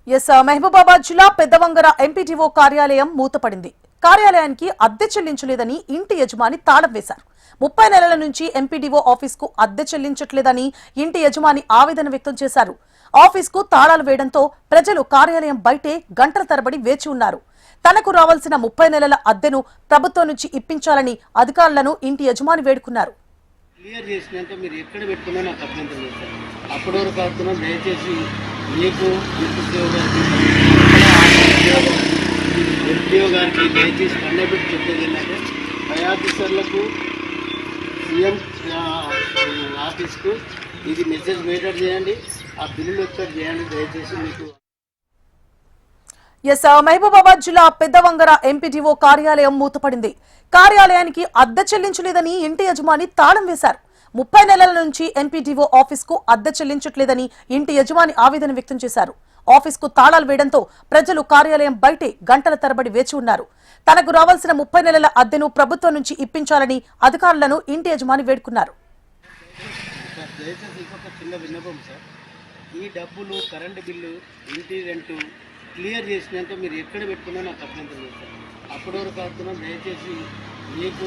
మహబూబాబాద్ జిల్లా పెద్దవంగర ఎంపీడీఓ కార్యాలయం మూతపడింది. కార్యాలయానికి అద్దె చెల్లించలేదని ఇంటి యజమాని తాళం వేశారు. 30 నెలల నుంచి ఎంపీడీఓ ఆఫీస్కు అద్దె చెల్లించట్లేదని ఇంటి యజమాని ఆవేదన వ్యక్తం చేశారు. ఆఫీస్కు తాళాలు వేయడంతో ప్రజలు కార్యాలయం బయటే గంటల తరబడి వేచి ఉన్నారు. తనకు రావాల్సిన 30 నెలల అద్దెను ప్రభుత్వం నుంచి ఇప్పించాలని అధికారులను ఇంటి యజమాని వేడుకున్నారు. క్లియర్ చేసినాక మీరు ఎక్కడ పెట్టుకున్నా నాకు అభ్యంతరం చేస్తారు. అప్పటి వరకు అవుతున్నాం. దయచేసి మీకు ఎంపీఓ గారికి దయచేసి కండపెట్టి చెప్పేది ఏంటంటే పై ఆఫీసర్లకు సీఎం ఆఫీస్కు ఇది మెసేజ్ మీటర్ చేయండి, ఆ బిల్లులు వచ్చేది చేయండి దయచేసి. మీకు మహబూబాబాద్ జిల్లా పెద్దవంగర ఎంపీడీఓ కార్యాలయం మూతపడింది. కార్యాలయానికి అద్దె చెల్లించలేదని ఇంటి యజమాని తాళం వేశారు. 30 నెలల నుంచి ఎంపీడీఓ ఆఫీస్కు అద్దె చెల్లించట్లేదని ఇంటి యజమాని ఆవేదన వ్యక్తం చేశారు. ఆఫీస్కు తాళాలు వేయడంతో ప్రజలు కార్యాలయం బయటే గంటల తరబడి వేచి ఉన్నారు. తనకు రావాల్సిన 30 నెలల అద్దెను ప్రభుత్వం నుంచి ఇప్పించాలని అధికారులను ఇంటి యజమాని వేడుకున్నారు. చిన్న విన్నపం సార్, ఈ డబ్బులు కరెంటు బిల్లు ఇంటి రెంటు క్లియర్ చేసినాక మీరు ఎక్కడ పెట్టుకున్నా నాకు అభ్యంతరం చేస్తారు. అప్పటి వరకు అవుతున్నాం. దయచేసి మీకు